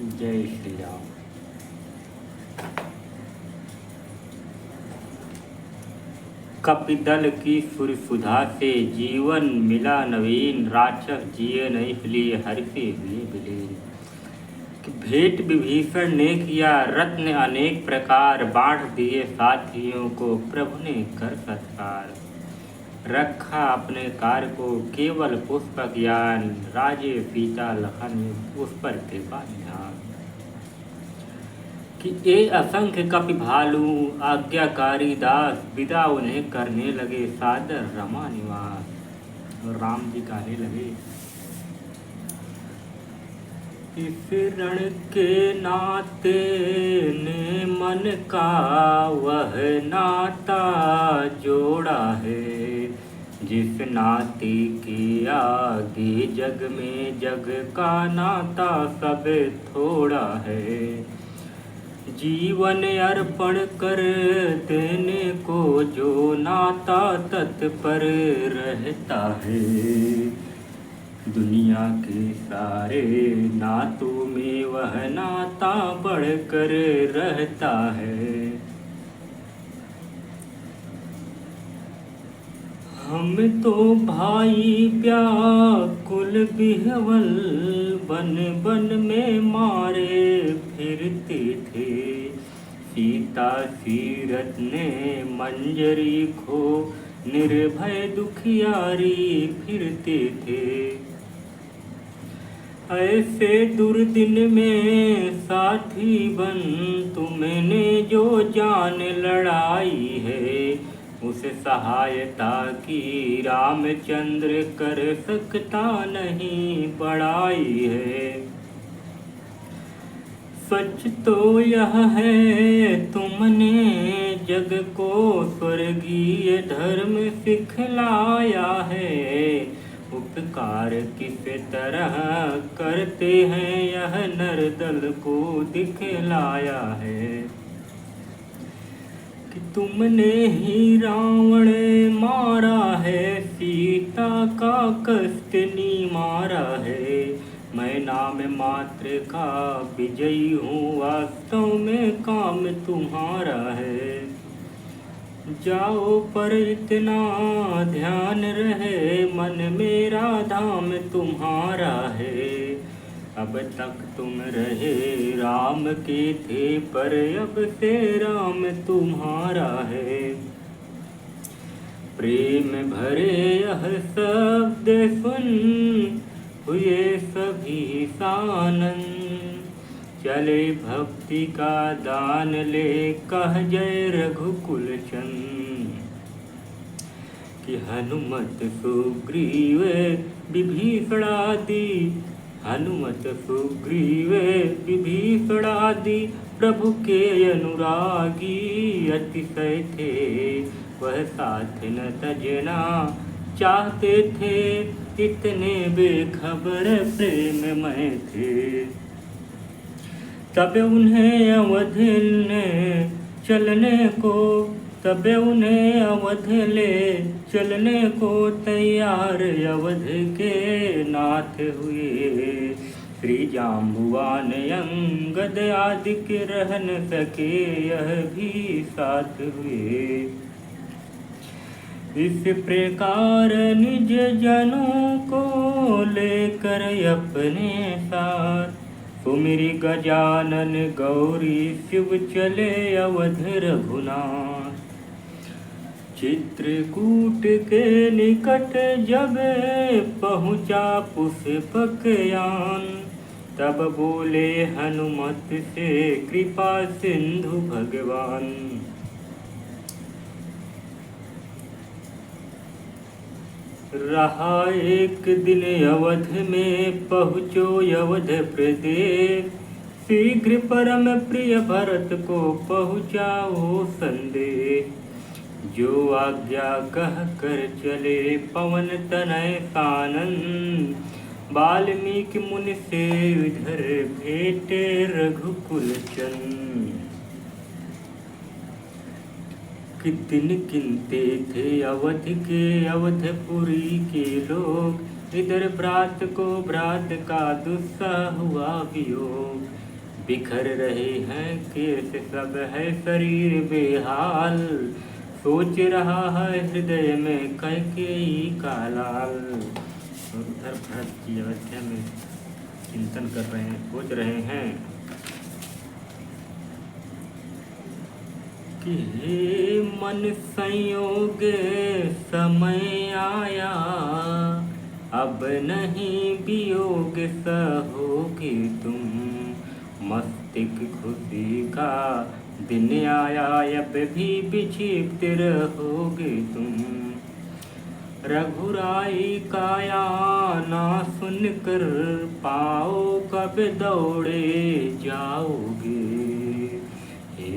जय श्री राम। कपिदल की सुरसुधा से जीवन मिला नवीन, राक्षस जिए नहीं इसलिए हर्षे हुए विलीन। कि भेंट विभीषण ने किया रत्न अनेक प्रकार, बांट दिए साथियों को प्रभु ने कर सत्कार। रखा अपने कार्य को केवल पुष्प ज्ञान, राजे सीता लखन उस पर कृपा निधान। कि ए असंख्य कपि भालू आज्ञाकारी दास, विदा उन्हें करने लगे सादर रमा निवास। और राम जी कहने लगे, इस रण के नाते ने मन का वह नाता जोड़ा है, जिस नाते के आगे जग में जग का नाता सब थोड़ा है। जीवन अर्पण कर देने को जो नाता तत्पर रहता है, दुनिया के सारे नातों में वह नाता बढ़कर रहता है। हम तो भाई व्याकुल बिहवल बन बन में मारे फिरते थे, सीता सीरत ने मंजरी खो निर्भय दुखियारी फिरते थे। ऐसे दुर्दिन में साथी बन तुमने जो जान लड़ाई है, उस सहायता की रामचंद्र कर सकता नहीं बड़ाई है। सच तो यह है तुमने जग को स्वर्गीय धर्म सिखलाया है, उपकार किस तरह करते हैं यह नरदल को दिखलाया है। कि तुमने ही रावण मारा है, सीता का कष्ट निमारा है, मैं नाम मात्र का विजयी हूँ, वास्तव में काम तुम्हारा है। जाओ पर इतना ध्यान रहे, मन मेरा धाम तुम्हारा है। अब तक तुम रहे राम के थे, पर अब से राम तुम्हारा है। प्रेम भरे यह शब्द सुन हुए सभी सानन, चले भक्ति का दान ले कह जय रघुकुल चंद। कि हनुमत सुग्रीव विभीषणादि, हनुमत सुग्रीव विभीषणादि प्रभु के अनुरागी अतिशय थे, वह साथ न तजना चाहते थे, इतने बेखबर प्रेम में थे। तब उन्हें अवध ले चलने को, तब उन्हें अवध ले चलने को तैयार अवध के नाथ हुए। श्री जाम्बुवान अंगद आदि के रह न सके यह भी साथ हुए। इस प्रकार निज जनों को लेकर अपने साथ, सुमिरि गजानन गौरी शिव चले अवध रघुनाथ। चित्रकूट के निकट जब पहुँचा पुष्पकयान, तब बोले हनुमत से कृपा सिंधु भगवान। रहा एक दिन अवध में पहुँचो अवध प्रदेश, शीघ्र परम प्रिय भरत को पहुँचाओ संदेश। जो आज्ञा कह कर चले पवन तनय कानन, वाल्मीकि मुनि से इधर भेटे रघुकुल चंद। कि दिन गिनते थे अवध के अवधपुरी के लोग, इधर भ्रात को भ्रात का दुस्साह हुआ वियोग। बिखर रहे हैं केस सब है शरीर बेहाल, सोच रहा है हृदय में कैकेयी का लाल। और उधर भरत की अयोध्या में चिंतन कर रहे हैं, सोच रहे हैं कि हे मन संयोग समय आया, अब नहीं वियोग सहोगे तुम, मस्तिष्क खुशी का दिन आया, अब भी विक्षिप्त रहोगे तुम। रघुराई काया ना सुनकर पाओ कब दौड़े जाओगे, हे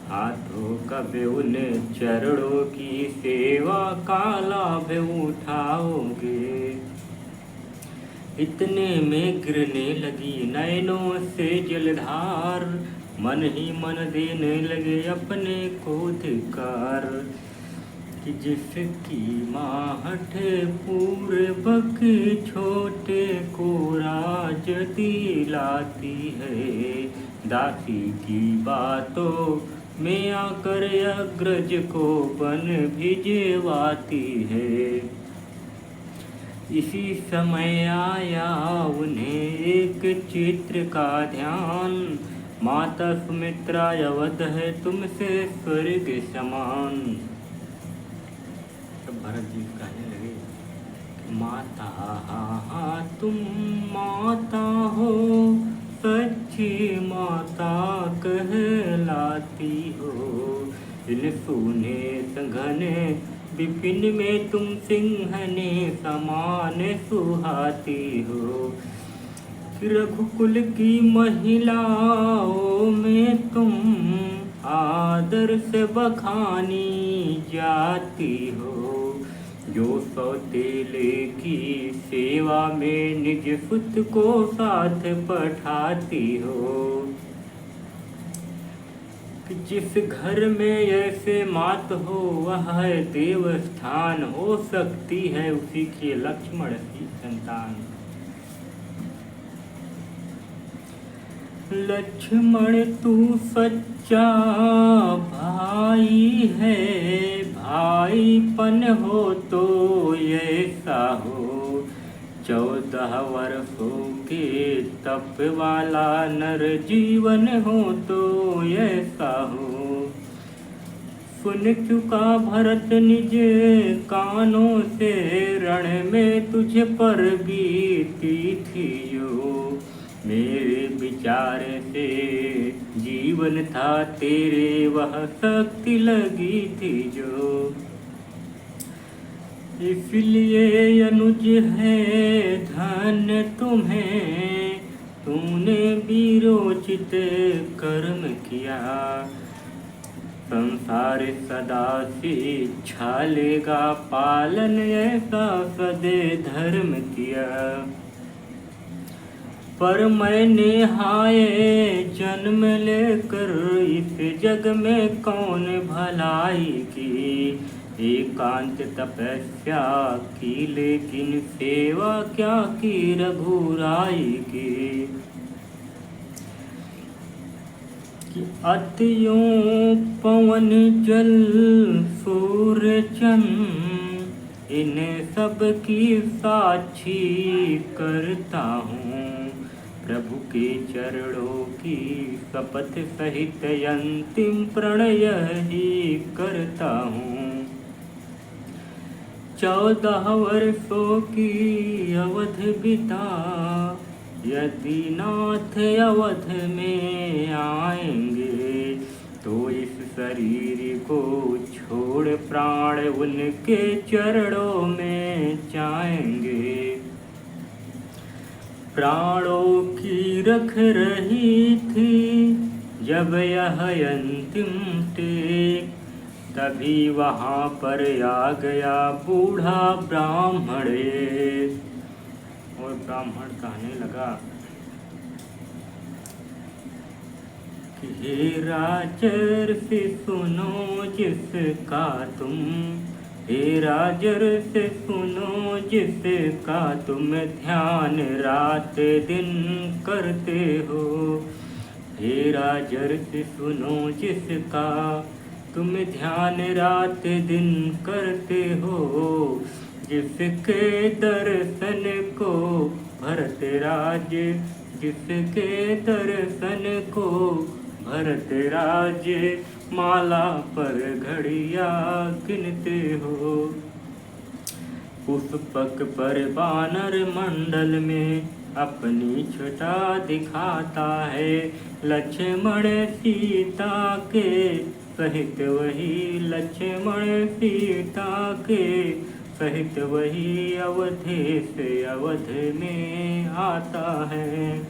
हाथों कब उन चरणों की सेवा का लाभ उठाओगे। इतने में गिरने लगी नयनों से जलधार, मन ही मन देने लगे अपने को धिक्कार, कि जिसकी आहट पूर्वक छोटे को राज दिलाती है, दासी की बातों में आकर अग्रज को बन भिजवाती है। इसी समय आया उन्हें एक चित्र का ध्यान, माता सुमित्रा अवध है तुमसे स्वर्ग समान। तब भरत जी कहने लगे, माता तुम माता हो, सच्ची माता कहलाती हो, इन सूने संघने विपिन में तुम सिंहने समान सुहाती हो। रघुकुल की महिलाओं में तुम आदर से बखानी जाती हो, जो सौतेले की सेवा में निज सुत को साथ पठाती हो। जिस घर में ऐसे मात हो वह है देव स्थान, हो सकती है उसी के लक्ष्मण की संतान। लक्ष्मण तू सच्चा भाई है, भाईपन हो तो ऐसा हो, 14 वर्षों के तप वाला नर जीवन हो तो ऐसा हो। सुन चुका भरत निज कानों से, रण में तुझ पर बीती थी जो, मेरे विचार से जीवन था तेरे वह शक्ति लगी थी जो। इसलिए अनुज है धन्य तुम्हें, तूने वीरोचित कर्म किया, संसार सदा से छालेगा पालन ऐसा सदे धर्म किया। पर मैंने हाय जन्म लेकर इस जग में कौन भलाई की, एकांत तपस्या की लेकिन सेवा क्या की रघुराई की। कि अतियों पवन जल सूर्य चंद्र इन सब की साक्षी करता हूँ, प्रभु के चरणों की शपथ सहित अंतिम प्रणय ही करता हूँ। 14 वर्षों की अवध बिता, यदि नाथ अवध में आएंगे, तो इस शरीर को छोड़ प्राण उनके चरणों में जाएंगे। प्राणों की रख रही थी जब यह अंतिम टेक, तभी वहाँ पर आ गया बूढ़ा ब्राह्मण। और ब्राह्मण कहने लगा कि हे राजर्षि सुनो जिसका तुम, हे राजर्षि सुनो जिसका तुम ध्यान रात दिन करते हो, हे राजर्ष सुनो जिसका तुम ध्यान रात दिन करते हो, जिसके दर्शन को भरत राज, जिसके दर्शन को भरत राज माला पर घड़िया गिनते हो। पुष्पक पर बानर मंडल में अपनी छटा दिखाता है, लक्ष्मण सीता के सहित वही, लक्ष्मण सीता के सहित वही अवधि से अवध में आता है।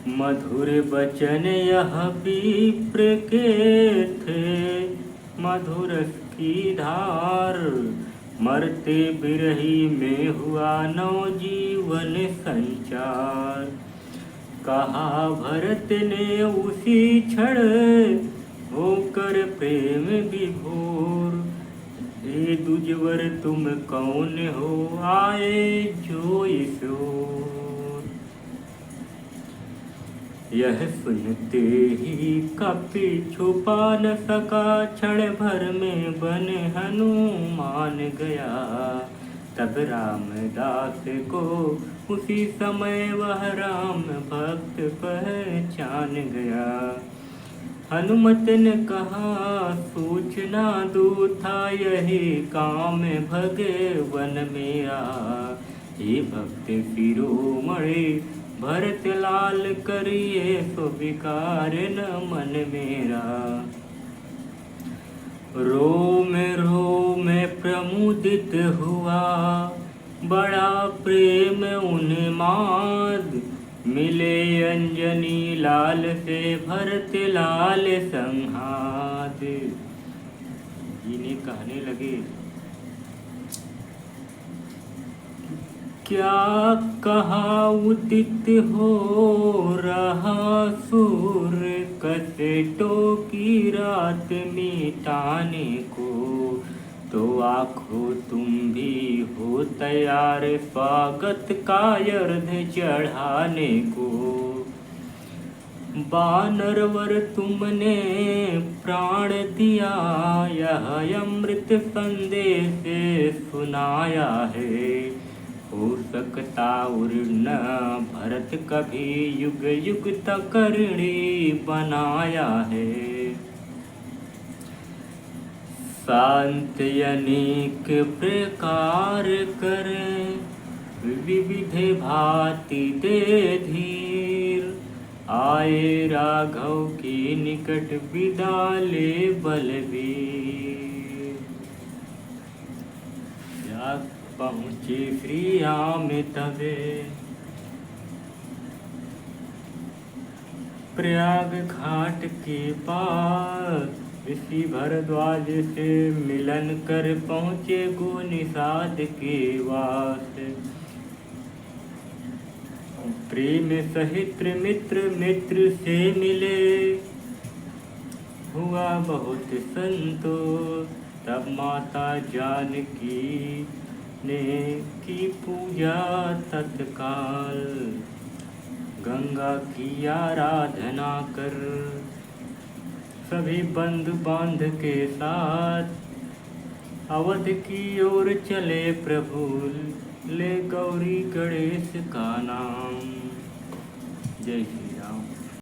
मधुर बचन यह विप्र के थे, मधुर की धार, मरते बिरही में हुआ नवजीवन संचार। कहा भरत ने उसी क्षण होकर प्रेम विभोर, हे दुजवर तुम कौन हो आए जो इस ओर। यह सुनते ही कपि छुपा न सका, क्षण भर में बन हनुमान गया। तब रामदास को उसी समय वह राम भक्त पहचान गया। हनुमत ने कहा सूचना दूथा, यही काम भगवन मेरा। हे भक्त शिरोमणि भरत लाल करिए सो विकार न मन मेरा। रोम रोम प्रमुदित हुआ, बड़ा प्रेम उन्माद, मिले अंजनी लाल से भरत लाल संहाद। जिन्हें कहने लगे क्या कहा उदित हो रहा सूर्य, कसेटों की रात मिटाने को। तो आखो तुम भी हो तैयार स्वागत का अर्घ चढ़ाने को। बानरवर तुमने प्राण दिया, यह अमृत संदेश सुनाया है। हो सकता उर्ण भरत कभी युग युग तक करणी बनाया है। शांत अनेक प्रकार कर, विविध भांति दे धीर। आए राघव की निकट विदा ले बलवीर। पहुँचे श्री राम तबे, प्रयाग घाट के पास। ऋषि भरद्वाज से मिलन कर पहुँचे गो निषाद के वास। प्रेम सहित मित्र मित्र से मिले, हुआ बहुत संतोष। तब माता जानकी ने की पूजा तत्काल, गंगा की आराधना कर सभी बंधु बांध के साथ अवध की ओर चले प्रभु, ले गौरी गणेश का नाम। जय श्री राम।